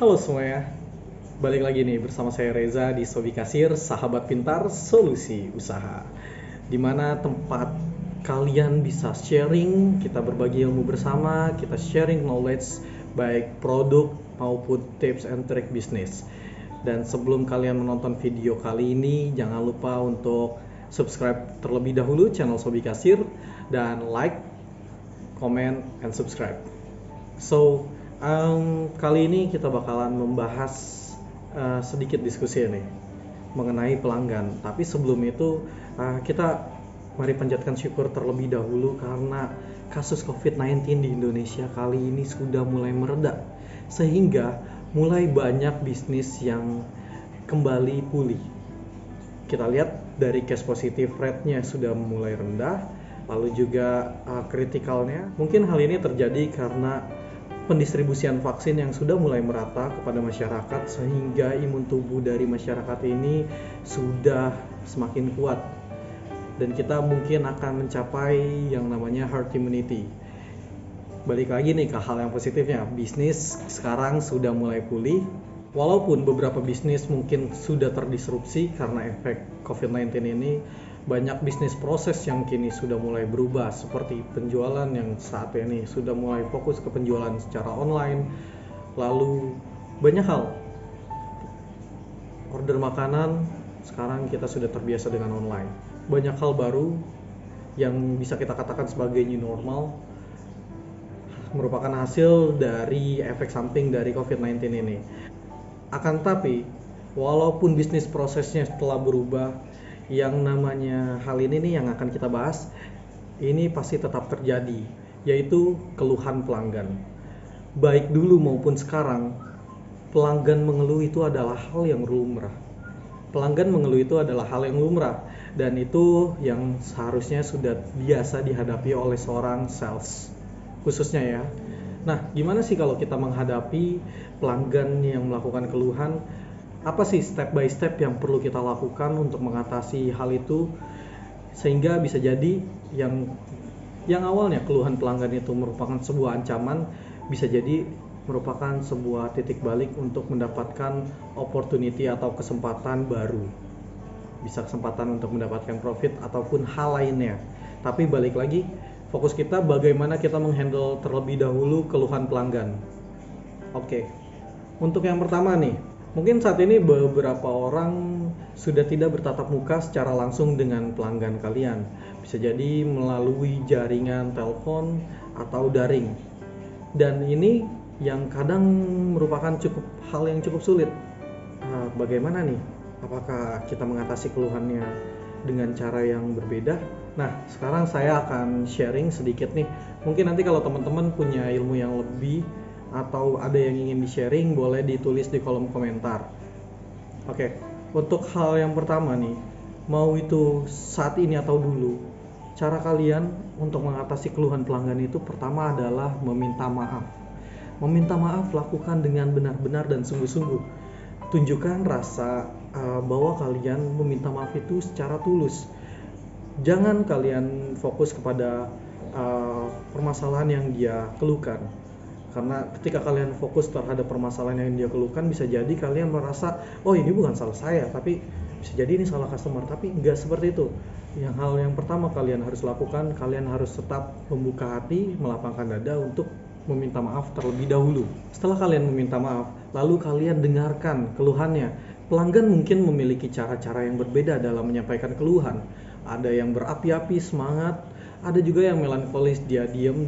Halo semuanya, balik lagi nih bersama saya Reza di Sobi Kasir, sahabat pintar solusi usaha. Dimana tempat kalian bisa sharing, kita berbagi ilmu bersama, kita sharing knowledge, baik produk maupun tips and trick bisnis. Dan sebelum kalian menonton video kali ini, jangan lupa untuk subscribe terlebih dahulu channel Sobi Kasir, dan like, comment, and subscribe. So, kali ini kita bakalan membahas sedikit diskusi nih mengenai pelanggan. Tapi sebelum itu kita mari panjatkan syukur terlebih dahulu karena kasus COVID-19 di Indonesia kali ini sudah mulai mereda, sehingga mulai banyak bisnis yang kembali pulih. Kita lihat dari cash positive rate-nya sudah mulai rendah, lalu juga kritikalnya. Mungkin hal ini terjadi karena pendistribusian vaksin yang sudah mulai merata kepada masyarakat, sehingga imun tubuh dari masyarakat ini sudah semakin kuat, dan kita mungkin akan mencapai yang namanya herd immunity. Balik lagi nih ke hal yang positifnya, bisnis sekarang sudah mulai pulih, walaupun beberapa bisnis mungkin sudah terdisrupsi karena efek COVID-19 ini. Banyak bisnis proses yang kini sudah mulai berubah, seperti penjualan yang saat ini sudah mulai fokus ke penjualan secara online. Lalu banyak hal, order makanan sekarang kita sudah terbiasa dengan online. Banyak hal baru yang bisa kita katakan sebagai new normal merupakan hasil dari efek samping dari COVID-19 ini. Akan tapi, walaupun bisnis prosesnya telah berubah, yang namanya hal ini nih yang akan kita bahas, ini pasti tetap terjadi, yaitu keluhan pelanggan. Baik dulu maupun sekarang, pelanggan mengeluh itu adalah hal yang lumrah. Pelanggan mengeluh itu adalah hal yang lumrah, dan itu yang seharusnya sudah biasa dihadapi oleh seorang sales, khususnya ya. Nah, gimana sih kalau kita menghadapi pelanggan yang melakukan keluhan? Apa sih step by step yang perlu kita lakukan untuk mengatasi hal itu, sehingga bisa jadi yang awalnya keluhan pelanggan itu merupakan sebuah ancaman, bisa jadi merupakan sebuah titik balik untuk mendapatkan opportunity atau kesempatan baru. Bisa kesempatan untuk mendapatkan profit ataupun hal lainnya. Tapi balik lagi, fokus kita bagaimana kita menghandle terlebih dahulu keluhan pelanggan. Oke. Untuk yang pertama nih, mungkin saat ini beberapa orang sudah tidak bertatap muka secara langsung dengan pelanggan kalian. Bisa jadi melalui jaringan telepon atau daring. Dan ini yang kadang merupakan hal yang cukup sulit. Bagaimana nih? Apakah kita mengatasi keluhannya dengan cara yang berbeda? Nah, sekarang saya akan sharing sedikit nih. Mungkin nanti kalau teman-teman punya ilmu yang lebih atau ada yang ingin di-sharing, boleh ditulis di kolom komentar. Oke, untuk hal yang pertama nih, mau itu saat ini atau dulu, cara kalian untuk mengatasi keluhan pelanggan itu pertama adalah meminta maaf. Meminta maaf lakukan dengan benar-benar dan sungguh-sungguh. Tunjukkan rasa bahwa kalian meminta maaf itu secara tulus. Jangan kalian fokus kepada permasalahan yang dia keluhkan. Karena ketika kalian fokus terhadap permasalahan yang dia keluhkan, bisa jadi kalian merasa, oh ini bukan salah saya, tapi bisa jadi ini salah customer. Tapi enggak seperti itu. Hal yang pertama kalian harus lakukan, kalian harus tetap membuka hati, melapangkan dada untuk meminta maaf terlebih dahulu. Setelah kalian meminta maaf, lalu kalian dengarkan keluhannya. Pelanggan mungkin memiliki cara-cara yang berbeda dalam menyampaikan keluhan. Ada yang berapi-api, semangat. Ada juga yang melankolis, dia diam,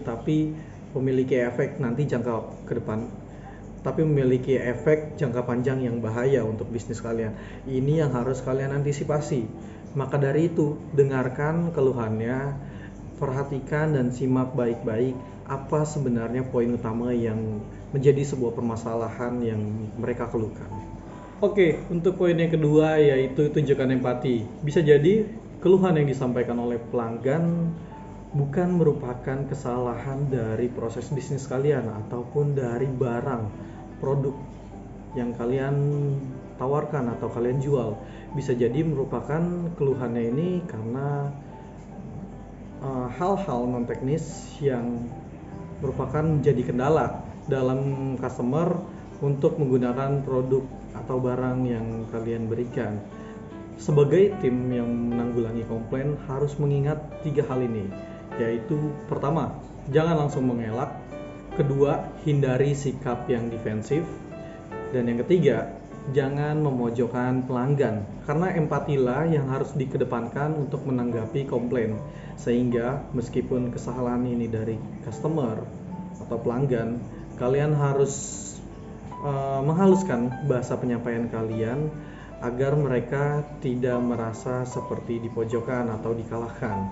tapi memiliki efek nanti jangka ke depan, tapi memiliki efek jangka panjang yang bahaya untuk bisnis kalian. Ini yang harus kalian antisipasi. Maka dari itu, dengarkan keluhannya, perhatikan dan simak baik-baik apa sebenarnya poin utama yang menjadi sebuah permasalahan yang mereka keluhkan. Oke, untuk poin yang kedua yaitu tunjukkan empati. Bisa jadi keluhan yang disampaikan oleh pelanggan bukan merupakan kesalahan dari proses bisnis kalian ataupun dari barang, produk yang kalian tawarkan atau kalian jual. Bisa jadi merupakan keluhannya ini karena hal-hal non teknis yang merupakan menjadi kendala dalam customer untuk menggunakan produk atau barang yang kalian berikan. Sebagai tim yang menanggulangi komplain harus mengingat 3 hal ini, yaitu pertama, jangan langsung mengelak, kedua, hindari sikap yang defensif, dan yang ketiga, jangan memojokkan pelanggan, karena empatilah yang harus dikedepankan untuk menanggapi komplain, sehingga meskipun kesalahan ini dari customer atau pelanggan, kalian harus menghaluskan bahasa penyampaian kalian agar mereka tidak merasa seperti dipojokkan atau dikalahkan,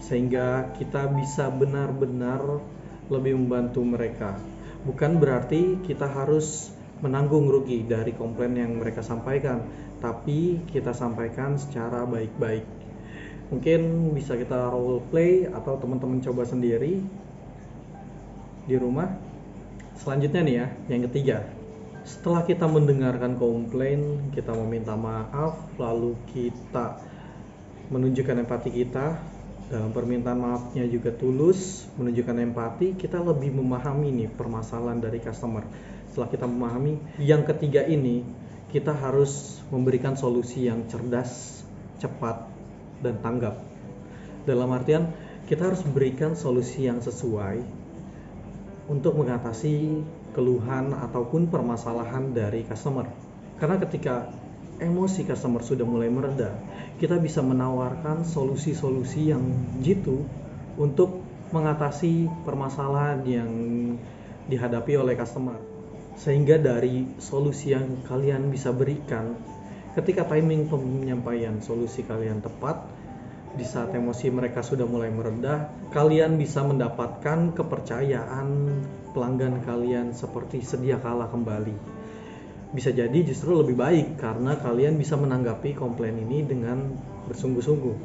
sehingga kita bisa benar-benar lebih membantu mereka. Bukan berarti kita harus menanggung rugi dari komplain yang mereka sampaikan, tapi kita sampaikan secara baik-baik. Mungkin bisa kita role play atau teman-teman coba sendiri di rumah. Selanjutnya nih ya, yang ketiga, setelah kita mendengarkan komplain, kita meminta maaf, lalu kita menunjukkan empati kita. Dalam permintaan maafnya juga tulus, menunjukkan empati, kita lebih memahami nih permasalahan dari customer. Setelah kita memahami, yang ketiga ini, kita harus memberikan solusi yang cerdas, cepat, dan tanggap. Dalam artian, kita harus berikan solusi yang sesuai untuk mengatasi keluhan ataupun permasalahan dari customer. Karena ketika emosi customer sudah mulai mereda, kita bisa menawarkan solusi-solusi yang jitu untuk mengatasi permasalahan yang dihadapi oleh customer. Sehingga dari solusi yang kalian bisa berikan, ketika timing penyampaian solusi kalian tepat, di saat emosi mereka sudah mulai mereda, kalian bisa mendapatkan kepercayaan pelanggan kalian seperti sedia kala kembali. Bisa jadi justru lebih baik karena kalian bisa menanggapi komplain ini dengan bersungguh-sungguh.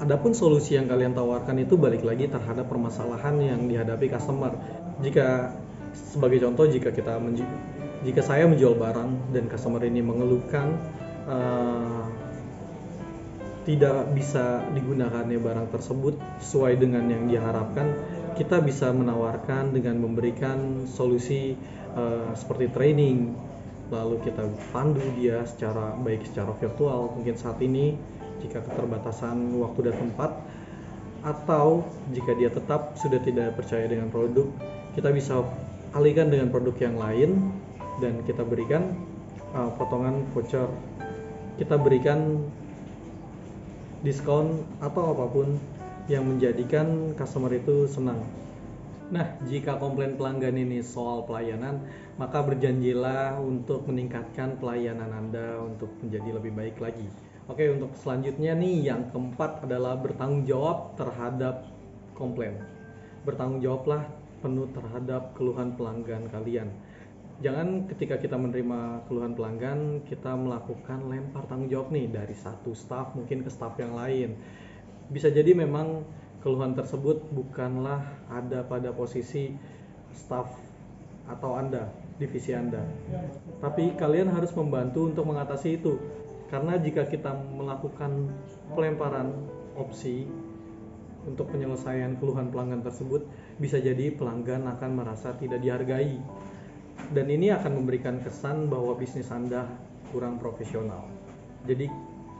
Adapun solusi yang kalian tawarkan itu balik lagi terhadap permasalahan yang dihadapi customer. Jika sebagai contoh, jika saya menjual barang dan customer ini mengeluhkan tidak bisa digunakannya barang tersebut sesuai dengan yang diharapkan, kita bisa menawarkan dengan memberikan solusi seperti training, lalu kita pandu dia secara virtual mungkin saat ini jika keterbatasan waktu dan tempat, atau jika dia tetap sudah tidak percaya dengan produk, kita bisa alihkan dengan produk yang lain dan kita berikan potongan voucher, kita berikan diskon atau apapun yang menjadikan customer itu senang. Nah, jika komplain pelanggan ini soal pelayanan, maka berjanjilah untuk meningkatkan pelayanan Anda untuk menjadi lebih baik lagi. Oke, untuk selanjutnya nih, yang keempat adalah bertanggung jawab terhadap komplain. Bertanggung jawablah penuh terhadap keluhan pelanggan kalian. Jangan ketika kita menerima keluhan pelanggan, kita melakukan lempar tanggung jawab nih dari satu staff mungkin ke staff yang lain. Bisa jadi memang keluhan tersebut bukanlah ada pada posisi staff atau Anda, divisi Anda. Tapi kalian harus membantu untuk mengatasi itu. Karena jika kita melakukan pelemparan opsi untuk penyelesaian keluhan pelanggan tersebut, bisa jadi pelanggan akan merasa tidak dihargai. Dan ini akan memberikan kesan bahwa bisnis Anda kurang profesional. Jadi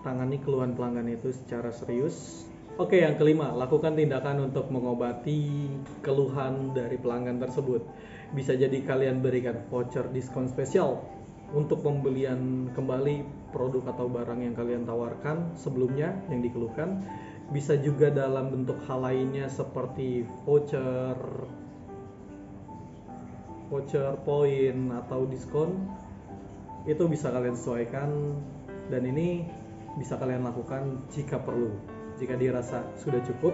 tangani keluhan pelanggan itu secara serius. Oke, yang kelima, lakukan tindakan untuk mengobati keluhan dari pelanggan tersebut. Bisa jadi kalian berikan voucher diskon spesial untuk pembelian kembali produk atau barang yang kalian tawarkan sebelumnya yang dikeluhkan. Bisa juga dalam bentuk hal lainnya seperti voucher poin atau diskon. Itu bisa kalian sesuaikan dan ini bisa kalian lakukan jika perlu. Jika dirasa sudah cukup,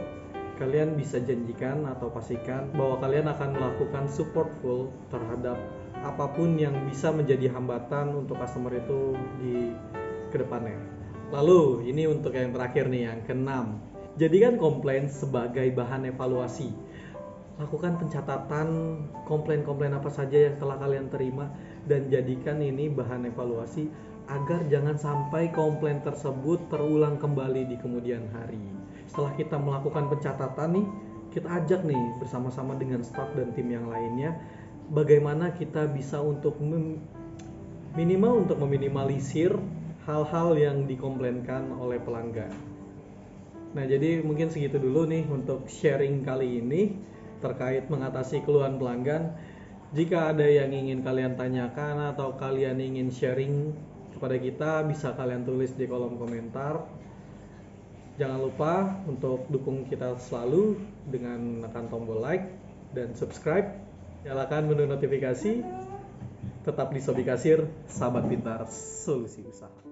kalian bisa janjikan atau pastikan bahwa kalian akan melakukan support full terhadap apapun yang bisa menjadi hambatan untuk customer itu di kedepannya. Lalu ini untuk yang terakhir nih, yang keenam, jadikan komplain sebagai bahan evaluasi. Lakukan pencatatan komplain-komplain apa saja yang telah kalian terima dan jadikan ini bahan evaluasi agar jangan sampai komplain tersebut terulang kembali di kemudian hari. Setelah kita melakukan pencatatan nih, kita ajak nih bersama-sama dengan staff dan tim yang lainnya bagaimana kita bisa untuk minimal untuk meminimalisir hal-hal yang dikomplainkan oleh pelanggan. Nah, jadi mungkin segitu dulu nih untuk sharing kali ini terkait mengatasi keluhan pelanggan. Jika ada yang ingin kalian tanyakan atau kalian ingin sharing kepada kita, bisa kalian tulis di kolom komentar. Jangan lupa untuk dukung kita selalu dengan menekan tombol like dan subscribe. Nyalakan menu notifikasi. Tetap di Sobi Kasir, sahabat pintar solusi usaha.